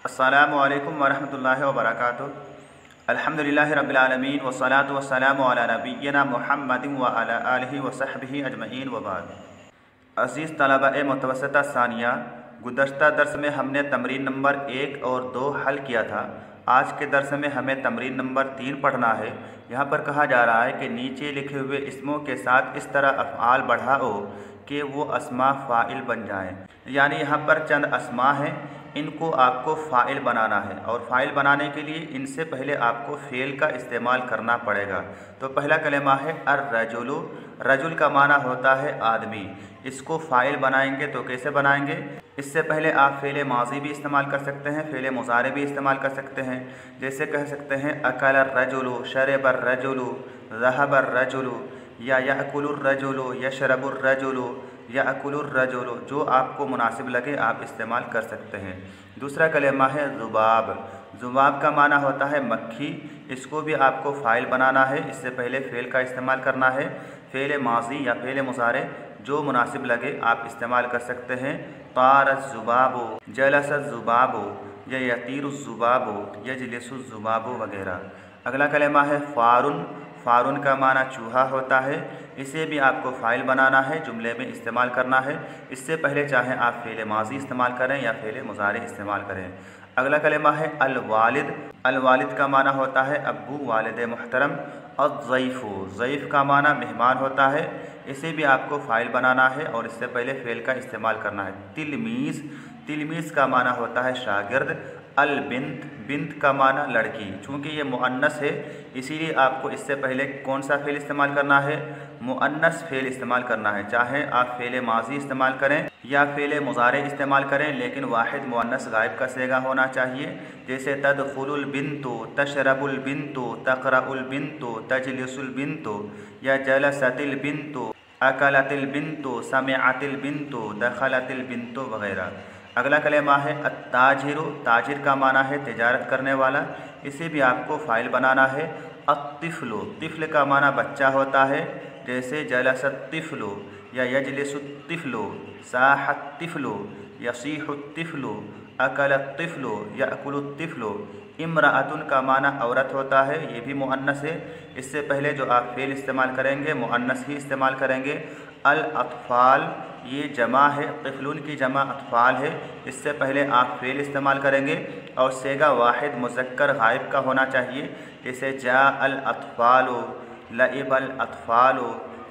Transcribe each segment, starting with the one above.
अस्सलामु अलैकुम वरहमतुल्लाहि वबरकातुहू। अल्हम्दुलिल्लाहि रब्बिल आलमीन वस्सलातु वस्सलामु अला नबिय्यिना मुहम्मदिन व अला आलिहि व सहबिहि अजमईन व बाद। अज़ीज़ तलबा-ए मुतवस्सिता सानिया, गुज़श्ता दर्स में हमने तमरीन नंबर 1 और 2 हल किया था। आज के दर्स में हमें तमरीन नंबर 3 पढ़ना है। यहाँ पर कहा जा रहा है कि नीचे लिखे हुए इसमों के साथ इस तरह अफ़आल बढ़ाओ कि वो अस्मा फ़ाइल बन जाएं। यानी यहाँ पर चंद अस्मा हैं, इनको आपको फ़ाइल बनाना है और फ़ाइल बनाने के लिए इनसे पहले आपको फ़ेल का इस्तेमाल करना पड़ेगा। तो पहला कलेमा है अर्रजुलु। रजुल का माना होता है आदमी। इसको फ़ाइल बनाएंगे तो कैसे बनाएंगे? इससे पहले आप फ़ेल माज़ी भी इस्तेमाल कर सकते हैं, फ़ेल मुज़ारे भी इस्तेमाल कर सकते हैं। जैसे कह सकते हैं अकल अर्रजुलु, शरब अर्रजुलु, ज़हब अर्रजुलु, या याकुलुर रजुलु, यशरबुर रजुलु, याकुलुर रजुलु। जो आपको मुनासिब लगे आप इस्तेमाल कर सकते हैं। दूसरा कलेमा है ज़ुबाब। ज़ुबाब का माना होता है मक्खी। इसको भी आपको फ़ाइल बनाना है। इससे पहले फ़ेल का इस्तेमाल करना है। फ़ेल माज़ी या फ़ेल मुज़ारे जो मुनासिब लगे आप इस्तेमाल कर सकते हैं। तारज़ुबाबु, जलसज़ुबाबु, या यतीरुज़्ज़ुबाबु, यजलिसुज़्ज़ुबाबु वगैरह। अगला कलेमा है फ़ारुन। फ़ारुन का माना चूहा होता है। इसे भी आपको फ़ाइल बनाना है, जुमले में इस्तेमाल करना है। इससे पहले चाहें आप फ़ेल माज़ी इस्तेमाल करें या फ़ेल मुज़ारे इस्तेमाल करें। अगला कलेमा है अल-वालिद। अल-वालिद का माना होता है अब्बू, वालिद मोहतरम। अज़्ज़ईफ़ु, ज़ईफ़ का माना मेहमान होता है। इसे भी आपको फ़ाइल बनाना है और इससे पहले फ़ेल का इस्तेमाल करना है। तिलमीज़। तिलमीज़ का माना होता है शागिर्द। अल-बिन्त। बिन्त का माना लड़की। चूँकि ये मुअन्नस है इसीलिए आपको इससे पहले कौन सा फ़ेल इस्तेमाल करना है? मुअन्नस फ़ेल इस्तेमाल करना है। चाहे आप फ़ेल माज़ी इस्तेमाल करें या फ़ेल मुज़ारे इस्तेमाल करें, लेकिन वाहिद मुअन्नस गायब का सेगा होना चाहिए। जैसे तदखुलुल बिन्तु, तशरबुल बिन्तु, तक़रउल बिन्तु, तजलिसुल बिन्तु, या जलसतिल बिन्तु, अकलतिल बिन्तु, समिअतिल बिन्तु, दखलतिल बिन्तु वगैरह। अगला कलेमा है अत्ताजिरु। ताजिर का माना है तिजारत करने वाला। इसे भी आपको फ़ाइल बनाना है। अत्तिफ़्लु। तिफ़्ल का माना बच्चा होता है। जैसे जलसत्तिफ़्लु, या यजलिसुत्तिफ़्लु, साहत्तिफ़्लु, यसीहुत्तिफ़्लु, अकलत्तिफ़्लु, याकुलुत्तिफ़्लु। इम्राअतुन का माना औरत होता है। ये भी मुअन्नस है। इससे पहले जो आप फ़ेल इस्तेमाल करेंगे मुअन्नस ही इस्तेमाल करेंगे। अल-अत्फ़ाल, ये जमा है। तिफ़लुन की जमा अत्फ़ाल है। इससे पहले आप फ़ेल इस्तेमाल करेंगे और सेगा वाहिद मुज़क्कर गायब का होना चाहिए। जैसे जाअल अत्फ़ालु, लइबल अत्फ़ालु,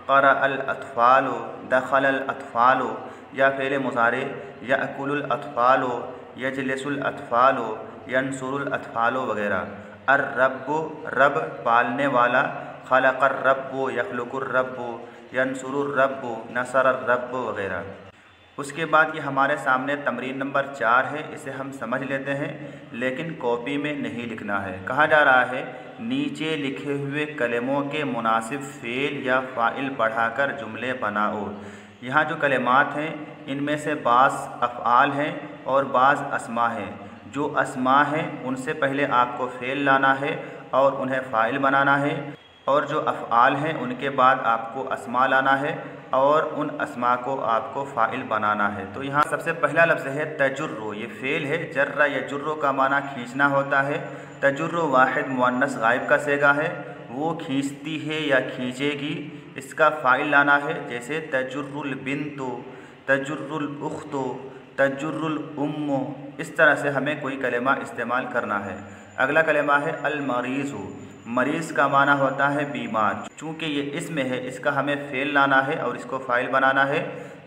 क़रअल अत्फ़ालु, दखलल अत्फ़ालु। या फ़ेल मुज़ारे याकुलुल अत्फ़ालु, यजलिसुल अत्फ़ालु, यंसुरुल अत्फ़ालु वगैरह। अर्रब्बु। रब पालने वाला। खलक़र रब्बु, यख़्लुक़ुर रब्बु, यंसुरुर रब्बु, नसरर रब्बु वगैरह। उसके बाद ये हमारे सामने तमरीन नंबर 4 है। इसे हम समझ लेते हैं लेकिन कॉपी में नहीं लिखना है। कहा जा रहा है नीचे लिखे हुए कलमों के मुनासिब फ़ेल या फ़ाइल बढ़ाकर जुमले बनाओ। यहाँ जो कलिमात हैं इनमें से बाज़ अफ़आल हैं और बाज़ अस्मा हैं। जो अस्मा हैं उनसे पहले आपको फ़ेल लाना है और उन्हें फ़ाइल बनाना है, और जो अफ़आल हैं उनके बाद आपको अस्मा लाना है और उन अस्मा को आपको फ़ाइल बनाना है। तो यहाँ सबसे पहला लफ्ज़ है तजुर्रु। ये फ़ेल है। जर्रा यजुर्रु का माना खींचना होता है। तजुर्रु वाहिद मुअन्नस गायब का सेगा है। वो खींचती है या खींचेगी, इसका फ़ाइल लाना है। जैसे तजुर्रुल बिन्तु, तजुर्रुल उख्तु, तजुर्रुल उम्मु। इस तरह से हमें कोई कलेमा इस्तेमाल करना है। अगला कलेमा है अल-मरीज़ु। मरीज़ का माना होता है बीमार। चूँकि ये इसमें है इसका हमें फ़ेल लाना है और इसको फ़ाइल बनाना है।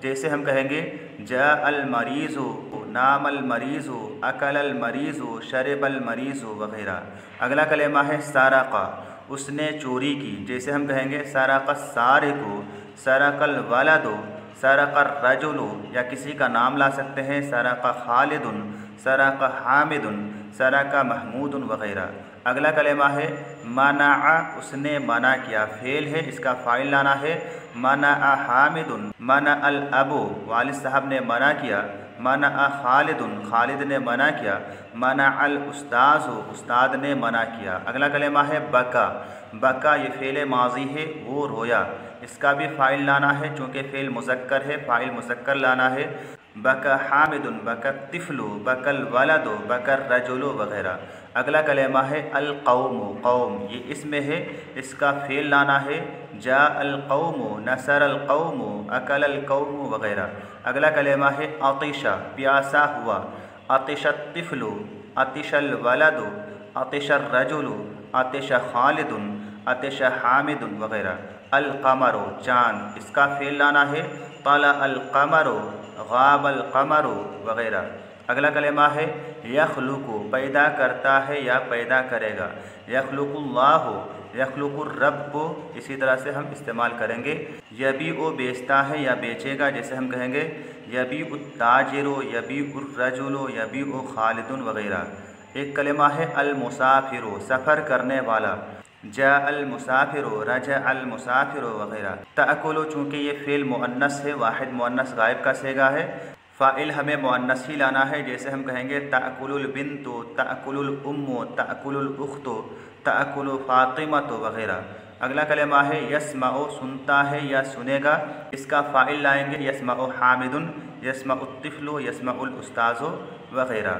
जैसे हम कहेंगे जाअल मरीज़ु, नामल मरीज़ु, अकलल मरीज़ु, शरबल मरीज़ु वगैरह। अगला कलेमा है सरक़ा। उसने चोरी की। जैसे हम कहेंगे सरक़स सारिक़ु, सरक़ल वलदु, सरक़र रजुलु, या किसी का नाम ला सकते हैं सरक़ा खालिदुन, सरक़ा हामिदुन, सरक़ा महमूदुन वगैरह। अगला कलेमा है मनाअ। उसने मना किया। फ़ेल है, इसका फ़ाइल लाना है। मनाअ हामिदुन, मनाअल अबू, वालिद साहब ने मना किया। मनाअ खालिदुन, खालिद ने मना किया। मनाअल उस्ताज़ु, उस्ताद ने मना किया। अगला कलेमा है बका। बका ये फ़ेल माज़ी है, वो रोया। इसका भी फ़ाइल लाना है। चूँकि फ़ेल मुज़क्कर है फ़ाइल मुज़क्कर लाना है। बका हामिदुन, बका तिफलु, बकल वलदो, बकर रजुलु वगैरह। अगला कलेमा है अल-कौमु, कौम ये इसमें है, इसका फ़ेल लाना है। जा अल-कौमु, नसर अल-कौमु, अकल अल-कौमु वगैरह। अगला कलेमा है अतिशा, प्यासा हुआ। अतिशत तिफलु, अतिशल वलदु, अतिशर रजुलु, अतिश खालिदुन, अतिश हामिदुन वगैरह। अल-कमरो, चाँद इसका फ़ेल लाना है। तला अल-कमरो, गाब अल-कमरो वगैरह। अगला कलेमा है यखलुकु, पैदा करता है या पैदा करेगा। यखलुकुल्लाहु, यखलुकुर्रब्बु इसी तरह से हम इस्तेमाल करेंगे। यबीउ, बेचता है या बेचेगा, जैसे हम कहेंगे यबीउ ताजिरु, यबीउ रजुलु, यबीउ खालिदुन वगैरह। एक कलेमा है अल-मुसाफिरु, सफ़र करने वाला। जा अल-मुसाफिरु, रजा अल-मुसाफिरु वगैरह। तअकुलु, चूँकि ये फ़ेल मुअन्नस है, वाहिद मुअन्नस गायब का सेगा है, फ़ाइल हमें मुअन्नस ही लाना है। जैसे हम कहेंगे तअकुलुल बिन्तु, तअकुलुल उम्मु, तअकुलुल उख्तु, तअकुलु फ़ातिमतु वगैरह। अगला कलेमा है यस्मउ, सुनता है या सुनेगा, इसका फ़ाइल लाएंगे यस्मउ हामिदुन, यस्मउ तिफ़लु, यस्मउल उस्ताज़ु वगैरह।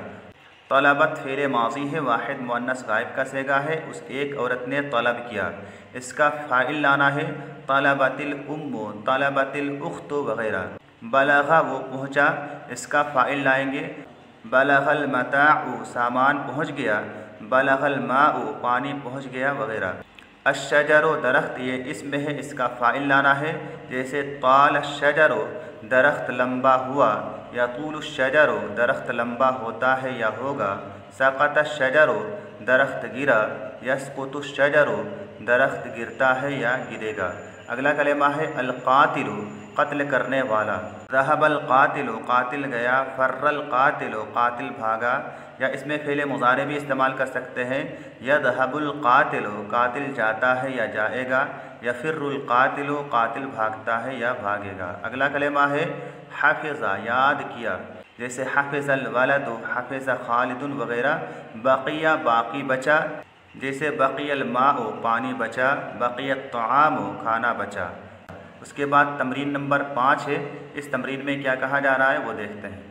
तलबत फ़ेल माज़ी है, वाहिद मुअन्नस गायब का सेगा है, उस एक औरत ने तलब किया, इसका फ़ाइल लाना है तलबतिल उम्मु, तलबतिल उख्तु वगैरह। बलगा, वो पहुँचा, इसका फ़ाइल लाएंगे बलगल मताउ, सामान पहुँच गया। बलगल माउ, पानी पहुँच गया वगैरह। अश्शजरो, दरख्त ये इसमें है, इसका फ़ाइल लाना है। जैसे ताल अश्शजरो, दरख्त लंबा हुआ। यतूलु शजरो, दरख्त लंबा होता है या होगा। सकत शजरो, दरख्त गिरा। यसकुतु शजरो, दरख्त गिरता है या गिरेगा। अगला कलेमा है अल-कातिलु, कत्ल करने वाला। ज़हबल कातिलु, कातिल गया। फ़र्रल कातिलु, कातिल भागा। या इसमें फ़ेल मुज़ारे भी इस्तेमाल कर सकते हैं। यज़हबुल कातिलु, कातिल जाता है या जाएगा। यफ़िर्रुल कातिलु, कातिल भागता है या भागेगा। अगला कलेमा है हाफ़िज़ा, याद किया। जैसे हाफ़िज़ल वलदु, हाफ़िज़ा खालिदुन वगैरह। बक़िया, बाकी बचा। जैसे बक़ियल माउ, पानी बचा। बक़ियत तआमु, खाना बचा। उसके बाद तमरीन नंबर 5 है। इस तमरीन में क्या कहा जा रहा है वो देखते हैं।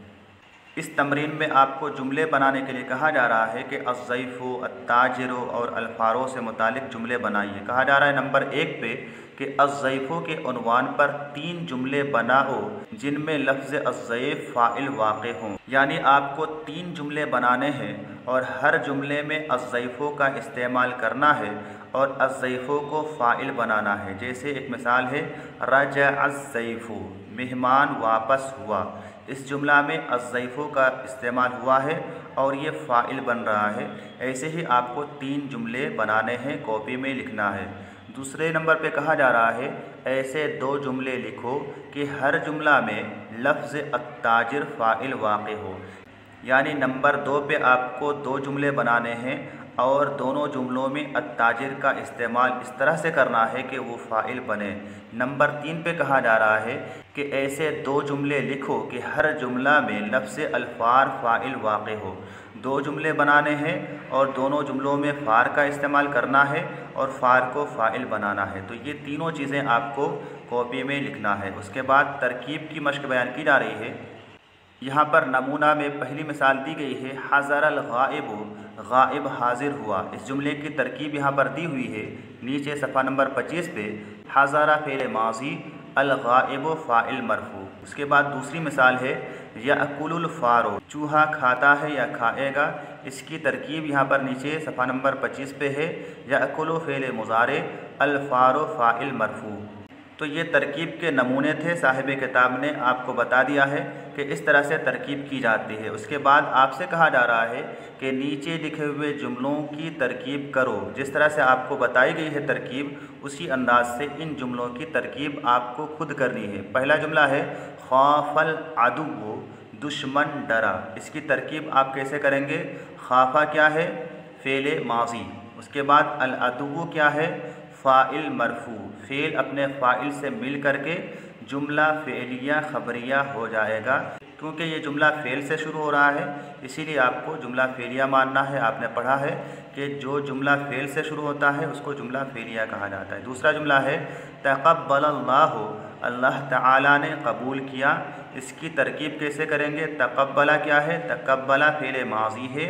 इस तमरीन में आपको जुमले बनाने के लिए कहा जा रहा है कि अज़्ज़ैफ़ु, अत्ताजिरु और अल्फ़ारो से मुतालिक जुमले बनाइए। कहा जा रहा है नंबर 1 पे कि अज़्ज़ैफ़ु के उन्वान पर 3 जुमले बनाओ जिनमें लफ्ज़ अज़्ज़ैफ़ फ़ाइल वाक़े हों। यानी आपको 3 जुमले बनाने हैं और हर जुमले में अज़्ज़ैफ़ु का इस्तेमाल करना है और अज़्ज़ैफ़ु को फ़ाइल बनाना है। जैसे एक मिसाल है रजा अज़्ज़ैफ़ु, मेहमान वापस हुआ। इस जुमला में अज़्ज़ैफ़ु का इस्तेमाल हुआ है और ये फ़ाइल बन रहा है। ऐसे ही आपको 3 जुमले बनाने हैं, कॉपी में लिखना है। दूसरे नंबर पे कहा जा रहा है ऐसे 2 जुमले लिखो कि हर जुमला में लफ्ज़ अत्ताजिर फ़ाइल वाक़े हो। यानी नंबर 2 पे आपको 2 जुमले बनाने हैं और दोनों जुमलों में अत्ताजिर का इस्तेमाल इस तरह से करना है कि वो फ़ाइल बने। नंबर 3 पे कहा जा रहा है कि ऐसे 2 जुमले लिखो कि हर जुमला में लफ्ज़ अल्फ़ार फ़ाइल वाक़े हो। 2 जुमले बनाने हैं और दोनों जुमलों में फ़ार का इस्तेमाल करना है और फ़ार को फ़ाइल बनाना है। तो ये तीनों चीज़ें आपको कॉपी में लिखना है। उसके बाद तरकीब की मश्क बयान की जा रही है। यहाँ पर नमूना में पहली मिसाल दी गई है हज़रल गाइबु, गाइब हाजिर हुआ। इस जुमले की तरकीब यहाँ पर दी हुई है नीचे सफ़ा नंबर 25 पे। हज़रा फ़ेल माज़ी, अल गाइबु फ़ाइल मरफ़ू। उसके बाद दूसरी मिसाल है याकुलुल फ़ारो, चूहा खाता है या खाएगा। इसकी तरकीब यहाँ पर नीचे सफ़ा नंबर 25 पे है। याकुलु फ़ेल मुज़ारे, अल फ़ारो फ़ाइल मरफ़ू। तो ये तरकीब के नमूने थे, साहिब किताब ने आपको बता दिया है कि इस तरह से तरकीब की जाती है। उसके बाद आपसे कहा जा रहा है कि नीचे लिखे हुए जुमलों की तरकीब करो। जिस तरह से आपको बताई गई है तरकीब, उसी अंदाज से इन जुमलों की तरकीब आपको खुद करनी है। पहला जुमला है खौफल अदुव्वु, दुश्मन डरा। इसकी तरकीब आप कैसे करेंगे? खाफा क्या है? फ़ेल माज़ी। उसके बाद अल अदुव्वु क्या है? फ़ाइल मरफ़ू। फ़ेल अपने फ़ाइल से मिल करके जुमला फ़ेलिया ख़बरिया हो जाएगा। क्योंकि ये जुमला फ़ेल से शुरू हो रहा है इसीलिए आपको जुमला फ़ेलिया मानना है। आपने पढ़ा है कि जो जुमला फ़ेल से शुरू होता है उसको जुमला फ़ेलिया कहा जाता है। दूसरा जुमला है तक़ब्बलल्लाहु, अल्लाह ताला ने कबूल किया। इसकी तरकीब कैसे करेंगे? तक़ब्बला क्या है? तक़ब्बला फ़ेल माज़ी है,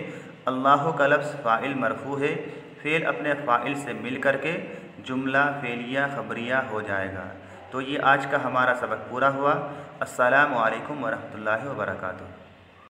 अल्लाह का लफ्ज़ फ़ाइल मरफ़ू है, फ़ेल अपने फ़ाइल से मिल कर के जुमला फ़ेलिया ख़बरिया हो जाएगा। तो ये आज का हमारा सबक पूरा हुआ। अस्सलामु अलैकुम वरहमतुल्लाहि वबरकातुहू।